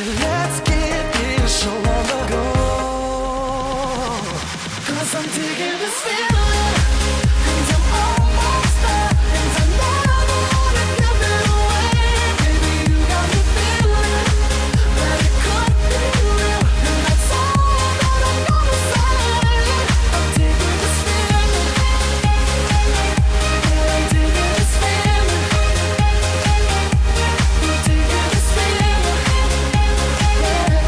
Let's get this show on the go. 'Cause I'm digging this feeling, and I'm almost there, and I never wanna give it away. Baby, you got me feeling that it could be real, and that's all that I'm gonna say. I'm digging this feeling, yeah, I'm digging this feeling, I'm digging this feeling, yeah,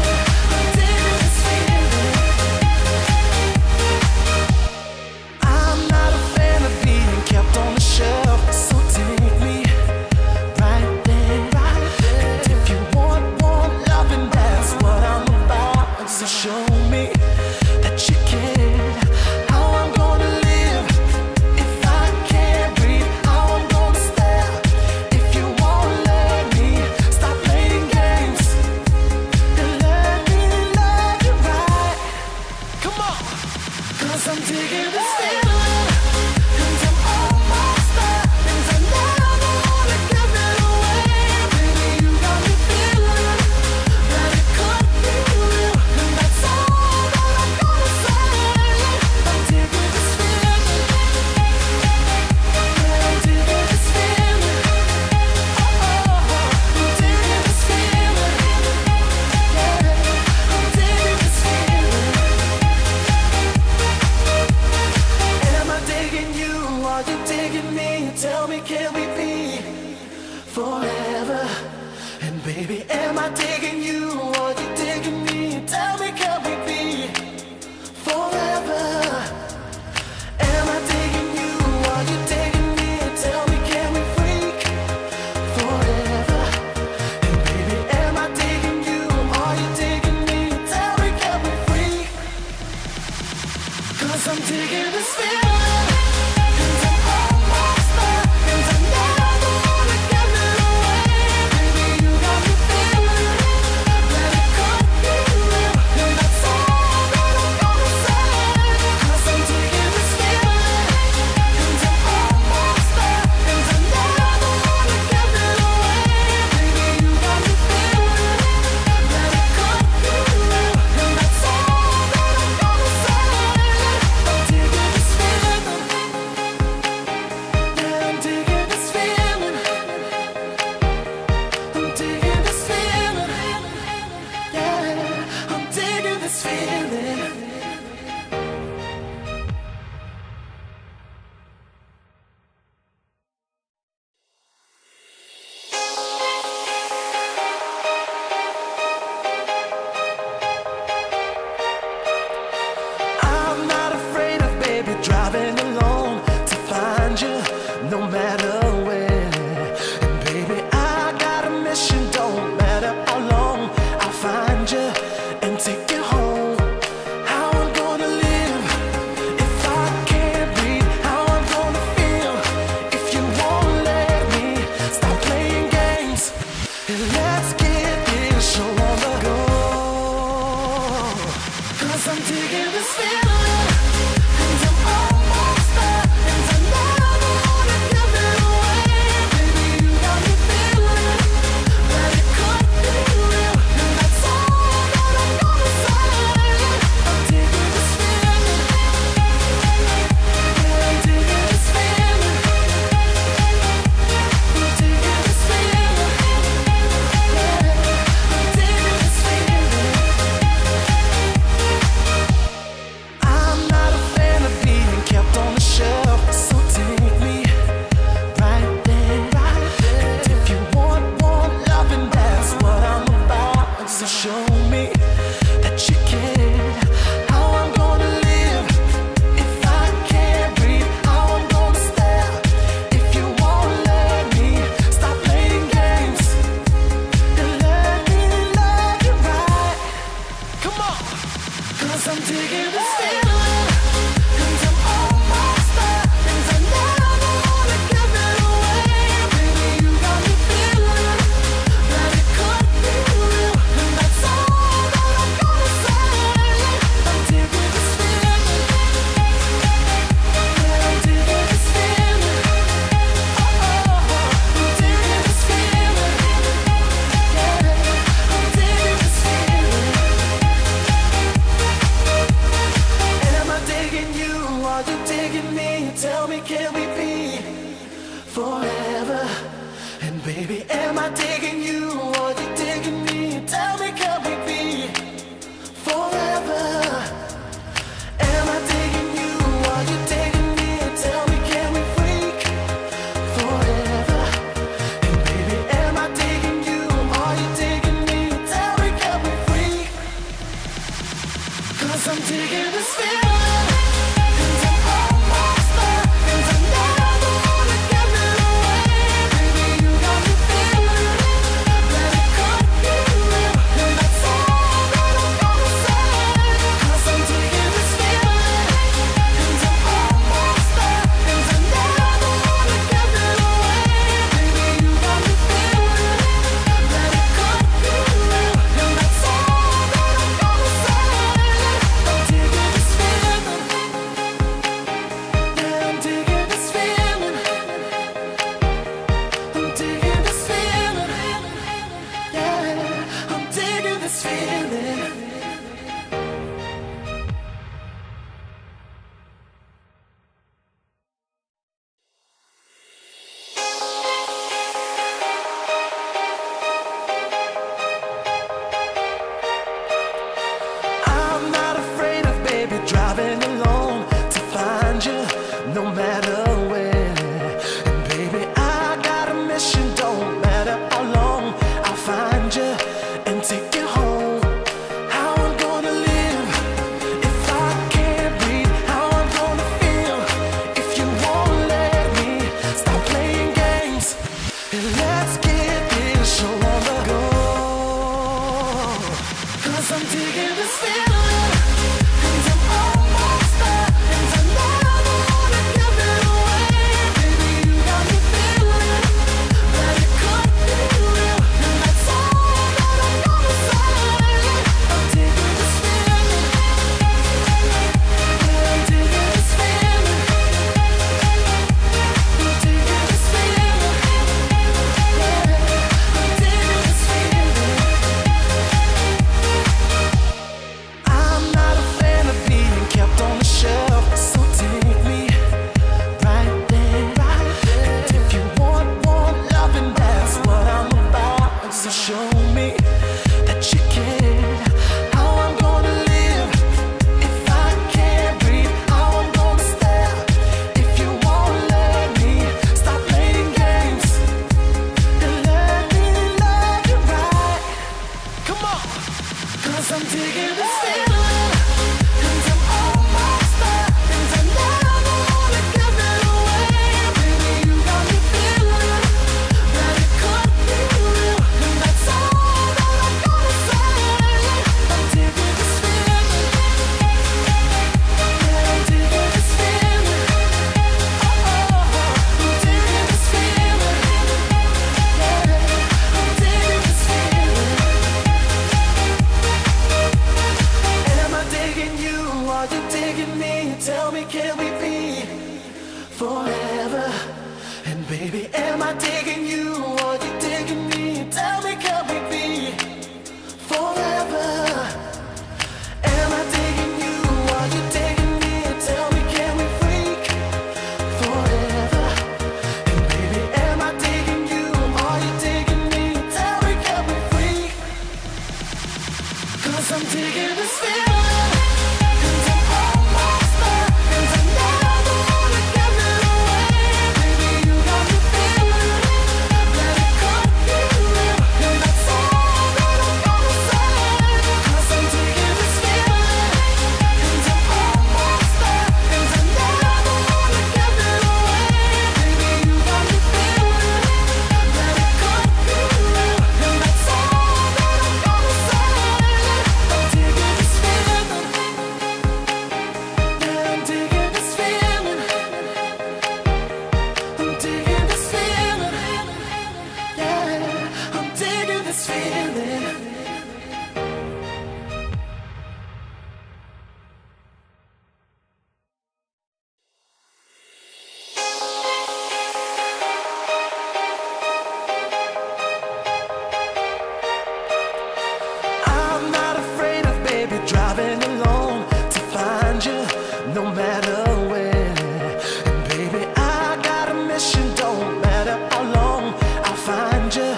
I'm digging this feeling. I'm not a fan of being kept on the shelf, so take me right there. And if you want loving, that's what I'm about. So show me that you care. How I'm gonna live if I can't breathe. How I'm gonna stare if you won't let me. Stop playing games and let me love you right. Come on, 'cause I'm digging this feeling, and I'm almost there, and I never wanna give it away. Baby, you got me feeling that it could be real, and that's all that I'm gonna say. I'm digging this feeling, yeah, I'm digging this feeling. Oh, I'm digging this feeling, yeah, I'm digging this feeling. Am I digging you? Are you digging me? Tell me, can we be forever? And baby, am I digging you? Are you digging me? Tell me, can we be forever? Am I digging you? Are you digging me? Tell me, can we freak forever? And baby, am I digging you? Are you digging me? Tell me, can we freak? 'Cause I'm digging this feeling, and I'm almost there, and I never wanna give it away. Baby, you got me feeling that it could be real, and that's all that I'm gonna say. 'Cause I'm digging this feeling, and I'm almost there, and I never wanna give it away. Baby, you got me feeling that it could be real, and that's all that I'm gonna say. I'm digging this feeling, yeah, I'm digging this feeling, I'm digging this feeling, yeah, I'm digging this feeling. I'm not afraid of baby driving alone to find you, no matter where. And baby, I got a mission, don't matter how long. I'll find you and take you home. How I'm gonna live if I can't breathe. How I'm gonna feel if you won't let me. Stop playing games and let's get this show on the go. 'Cause I'm digging this feeling, and I'm almost there, and I never wanna give it away. Baby, you got me feeling that it could be real, and that's all that I'm gonna say. I'm digging this feeling, yeah, I'm digging this feeling, I'm digging this feeling, yeah, I'm digging this feeling. I digging you or you digging me? Tell me, can we be forever? Am I digging you or you digging me? Tell me, can we freak forever? And baby, am I digging you or you digging me? Tell me, can we freak? 'Cause I'm digging this feeling. Driving alone to find you, no matter where. And baby, I got a mission, don't matter how long. I'll find you and take you home. How I'm gonna live if I can't breathe? How I'm gonna feel if you won't let me stop playing games? And let's get this show on the go. 'Cause I'm digging this feeling. I'm digging this feeling, and I'm almost there, and I never wanna give it away. Baby, you got me feeling that it could be real, and that's all that I'm gonna say. I'm digging this feeling, yeah, I'm digging this feeling. I'm digging this feeling, yeah, I'm digging this feeling. Am I digging you? Are you digging me? Tell me, can we be forever? And baby, am I digging you? Are you digging me? Tell me, can we be forever? Am I digging you? Are you digging me? Tell me, can we freak forever? And baby, am I digging you? Are you digging me? Tell me, can we freak? 'Cause I'm digging this feeling. Driving alone to find you, no matter where. And baby, I got a mission, don't matter how long. I'll find you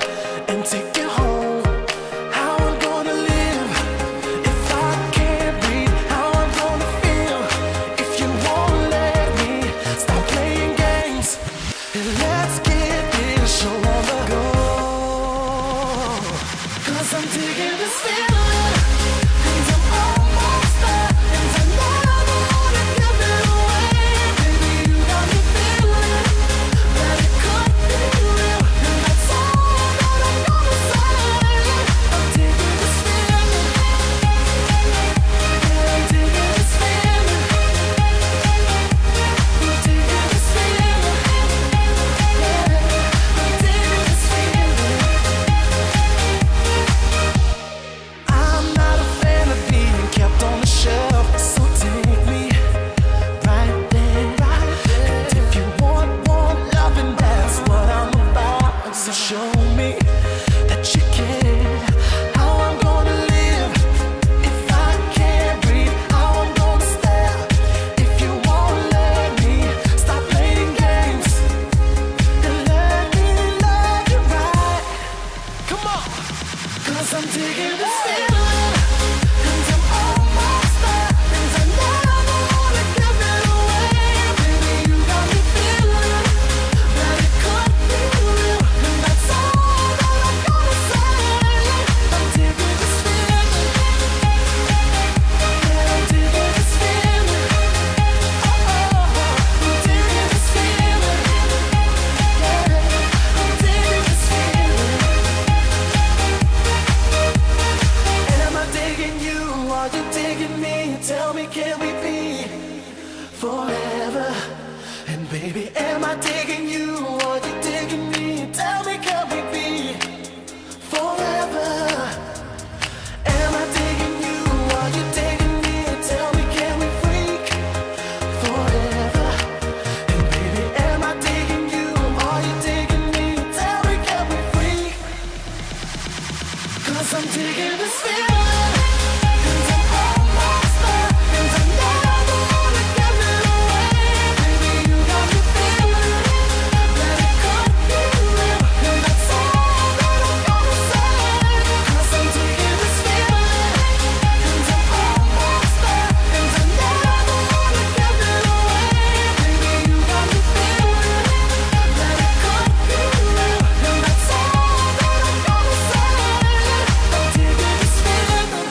'Cause I'm digging this feeling, and I'm almost there, and I never wanna give it away. Baby, you got me feeling that it could be real, and that's all that I'm gonna say. I'm digging this feeling, yeah, I'm digging this feeling. Oh, I'm digging this feeling, yeah, I'm digging this feeling. And am I digging you? Are you digging me? Tell me, can we be forever? And baby, am I digging you? Are you digging me? Tell me, can we be forever? Am I digging you? Are you digging me? Tell me, can we freak forever? And baby, am I digging you? Are you digging me? Tell me, can we freak? 'Cause I'm digging this feeling, and I'm almost there, and I never wanna give it away. Baby, you got me feeling that it could be real, and that's all that I'm gonna say. 'Cause I'm digging this feeling, and I'm almost there, and I never wanna give it away. Baby, you got me feeling that it could be real, and that's all that I'm gonna say. I'm digging this feeling,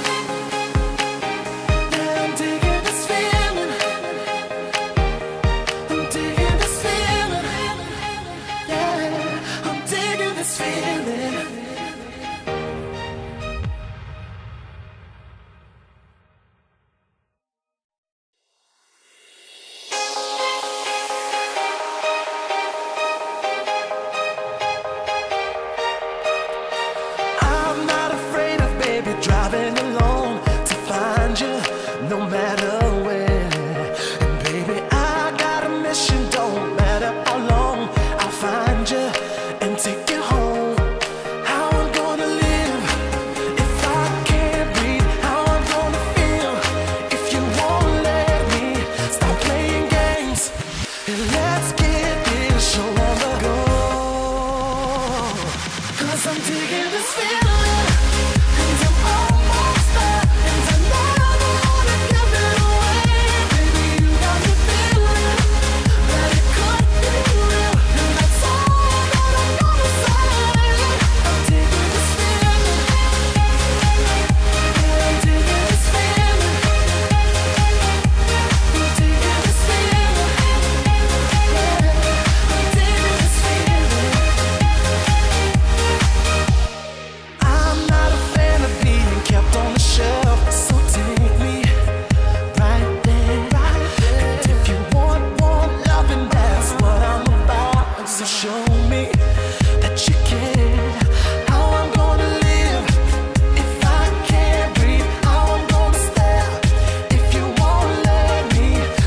yeah, I'm digging this feeling. I'm digging this feeling, yeah, I'm digging this feeling. I'm not afraid of baby driving alone to find you, no matter where. And baby, I got a mission, don't matter how long. I'll find you and take you home. How I'm gonna live if I can't breathe? How I'm gonna feel if you won't let me stop playing games? And let's get this show on the go. 'Cause I'm digging this feeling, and I'm almost there, and I never wanna give it away. Baby, you got me feeling that it could be real, and that's all that I'm gonna say. I'm digging this feeling, yeah, I'm digging this feeling. I'm digging this feeling, yeah, I'm digging this feeling. I'm not a fan of being kept on the shelf, so take me right there. And if you want loving, that's what I'm about. So show me that you care. How I'm gonna live if I can't breathe? How I'm gonna stare if you won't let me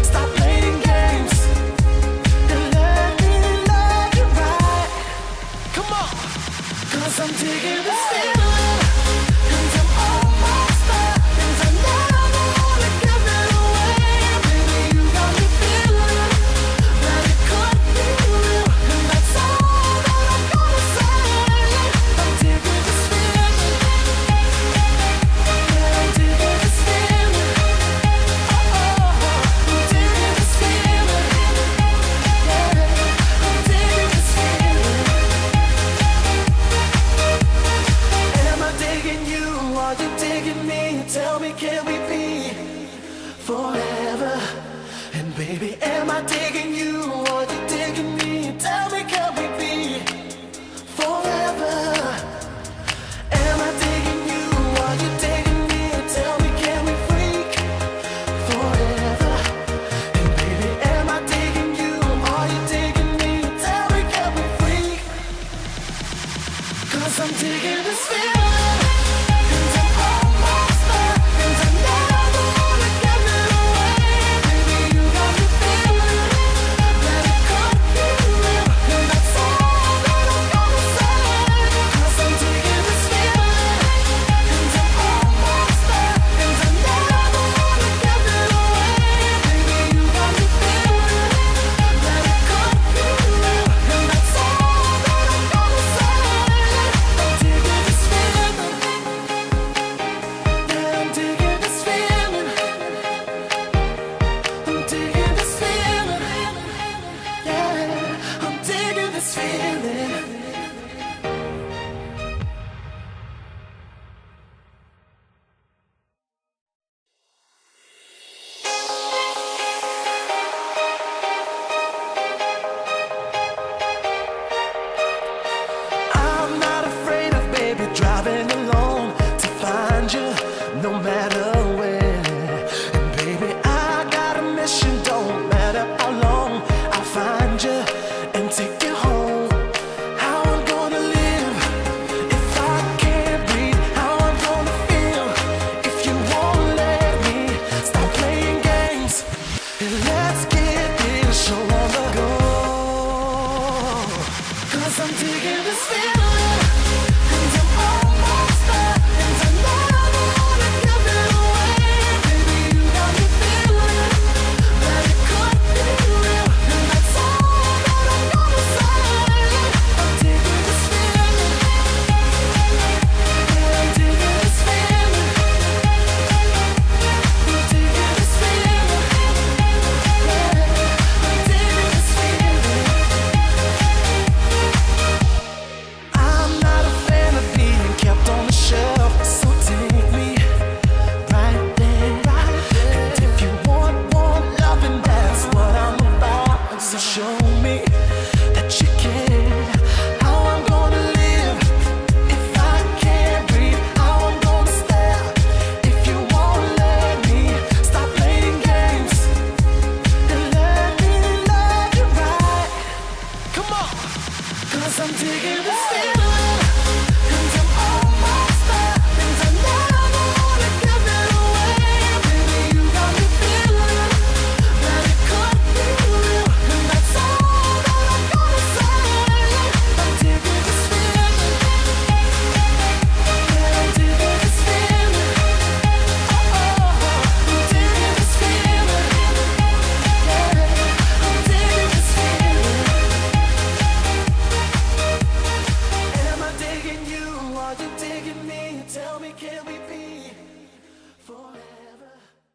stop playing games and let me love you right. Come on. 'Cause I'm digging this feeling, and I'm almost there, and I never wanna give it away. Baby, you got me feeling that it could be real, and that's all that I'm gonna say. I'm digging this feeling, yeah, I'm digging this feeling. Oh, I'm digging this feeling, yeah, I'm digging this feeling. And am I digging you? Are you digging me? Tell me, can we be forever? And baby, am I digging you? Are you digging me? Tell me, can we be forever? Am I digging you? Are you digging me? Tell me, can we freak forever? And baby, am I digging you? Are you digging me? Tell me, can we freak? 'Cause I'm digging this feeling.